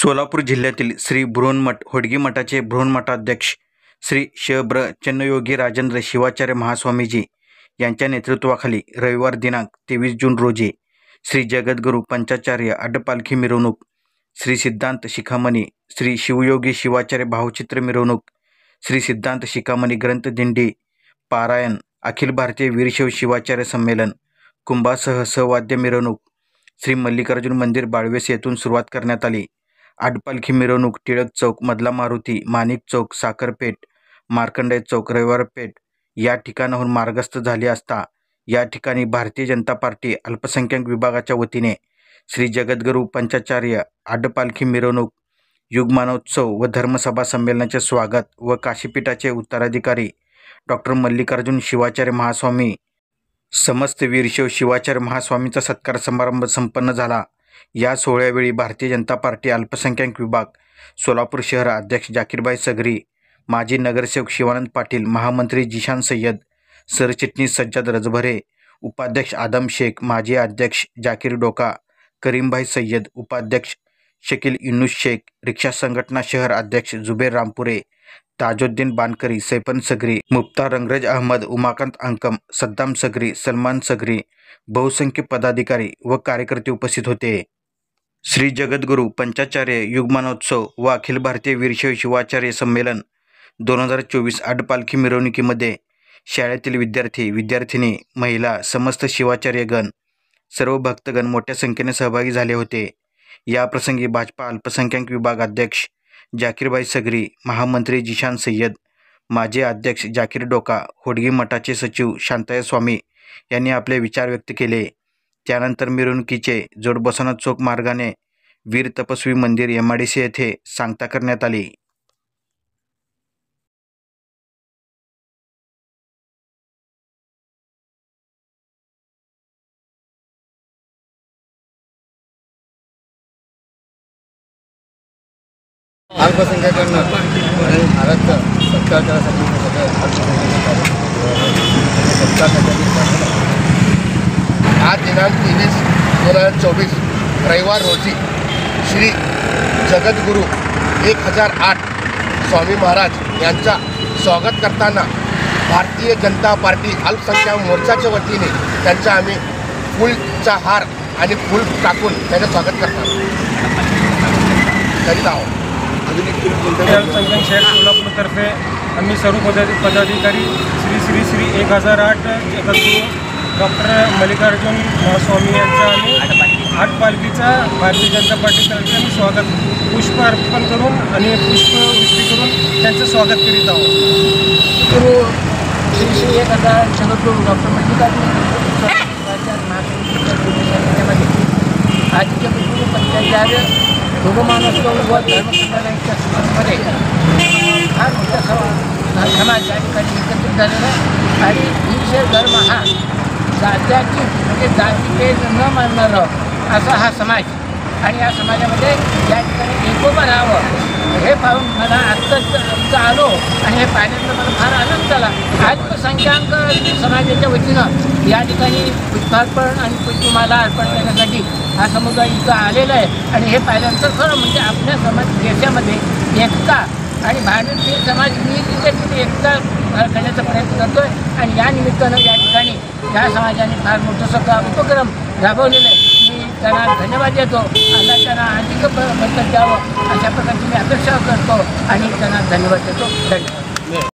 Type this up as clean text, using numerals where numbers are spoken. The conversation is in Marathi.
सोलापूर जिल्ह्यातील श्री बृहन्मठ होडगी मठाचे बृहन्मठाध्यक्ष श्री श.ब्र. चन्नयोगी राजेंद्र शिवाचार्य महास्वामीजी यांच्या नेतृत्वाखाली रविवार दिनांक 23 जून रोजी श्री जगद्गुरू पंचाचार्य अड्डपालखी मिरवणूक, श्री सिद्धांत शिखामणी, श्री शिवयोगी शिवाचार्य भावचित्र मिरवणूक, श्री सिद्धांत शिखामणी ग्रंथ दिंडी पारायण, अखिल भारतीय वीरशैव शिवाचार्य संमेलन, कुंभासह सहवाद्य मिरवणूक श्री मल्लिकार्जुन मंदिर बाळवेस येथून सुरुवात करण्यात आली। अड्डपालखी मिरवणूक टिळक चौक, मधला मारुती, माणिक चौक, साखरपेठ, मार्कंडेय चौक, रविवार पेठ या ठिकाणाहून मार्गस्थ झाली असता या ठिकाणी भारतीय जनता पार्टी अल्पसंख्याक विभागाच्या वतीने श्री जगद्गुरू पंचाचार्य अड्डपालखी मिरवणूक, युगमानोत्सव व धर्मसभा संमेलनाचे स्वागत व काशीपीठाचे उत्तराधिकारी डॉक्टर मल्लिकार्जुन शिवाचार्य महास्वामी, समस्त वीरशैव शिवाचार्य महास्वामींचा सत्कार समारंभ संपन्न झाला। या सोहळ्यावेळी भारतीय जनता पार्टी अल्पसंख्याक विभाग सोलापूर शहर अध्यक्ष जाकीरभाई सगरी, माजी नगरसेवक शिवानंद पाटील, महामंत्री जिशान सय्यद, सरचिटणीस सज्जाद रजभरे, उपाध्यक्ष आदम शेख, माजी अध्यक्ष जाकीर डोका, करीमभाई सय्यद, उपाध्यक्ष शकील युनुस शेख, रिक्षा संघटना शहर अध्यक्ष जुबेर रामपुरे, ताजुद्दीन बानकरी, सैफन सगरी, मुफ्ता रंगरेज अहमद, उमाकांत अंकम, सद्दाम सगरी, सलमान सगरी, बहुसंख्य पदाधिकारी व कार्यकर्ते उपस्थित होते। श्री जगद्गुरू पंचाचार्य युगमानोत्सव व अखिल भारतीय वीरशैव शिवाचार्य संमेलन 2024 अड्डपालखी मिरवणुकीमध्ये शाळेतील विद्यार्थी, विद्यार्थिनी, महिला, समस्त शिवाचार्यगण, सर्व भक्तगण मोठ्या संख्येने सहभागी झाले होते। या प्रसंगी भाजपा अल्पसंख्याक विभाग अध्यक्ष जाकीरभाई सगरी, महामंत्री जिशान सय्यद, माजी अध्यक्ष जाकीर डोका, होडगी मठाचे सचिव शांताय्य स्वामी यांनी आपले विचार व्यक्त केले। त्यानंतर मिरवणुकीचे जोडबसवना चौक मार्गाने वीर तपस्वी मंदिर MIDC येथे सांगता करण्यात आली। अल्पसंख्याकांना आणि भारतचं सत्कार करण्यासाठी आज दिनांक 23/2024 रविवार रोजी श्री जगद्गुरू 1008 स्वामी महाराज यांचा स्वागत करताना भारतीय जनता पार्टी अल्पसंख्याक मोर्चाच्या वतीने त्यांचा आम्ही फुलचा हार आणि फूल टाकून त्यांचं स्वागत करीत आहोत। अल्पसंख्याक शहर सोलापूरतर्फे आम्ही सर्व पदाधिकारी श्री 1008 जगद्गुरू डॉक्टर मल्लिकार्जुन महास्वामी यांचा आम्ही अड्डपालखीचा भारतीय जनता पार्टीतर्फे आम्ही स्वागत पुष्प अर्पण करून आणि पुष्पवृष्टी करून त्यांचं स्वागत करीत आहोत। गुरु श्री 1008 जगद्गुरू डॉक्टर मल्लिकार्जुन महास्वामींच्या आज जगद्गुरू पंचाचार्य युगमानोत्सव व धर्मसंमेलनाच्या संदर्भामध्ये फार मोठा समाज या ठिकाणी एकत्रित झालेला आणि वीरशैव धर्म हा जात्याची म्हणजे जातीभेद न मानणारं असा हा समाज आणि या समाजामध्ये या ठिकाणी एकोपा राहावं हे पाहून मला आत्ताच आलो आणि हे पाहिल्यानंतर मला फार आनंद झाला। अल्पसंख्याक समाजाच्या वतीनं या ठिकाणी पुष्पार्पण आणि पुष्पमाला अर्पण करण्यासाठी हा समुदाय इथं आलेला आहे आणि हे पाहिल्यानंतर खरं म्हणजे आपल्या समाज देशामध्ये एकता आणि भारतीय समाज निर्मितीसाठी एकता करण्याचा प्रयत्न करतो आहे आणि या निमित्तानं या ठिकाणी या समाजाने फार मोठं सगळा उपक्रम राबवलेला आहे। मी त्यांना धन्यवाद देतो आणि त्यांना अधिक बदल द्यावं अशा प्रकारची मी अपेक्षा करतो आणि त्यांना धन्यवाद देतो। धन्यवाद।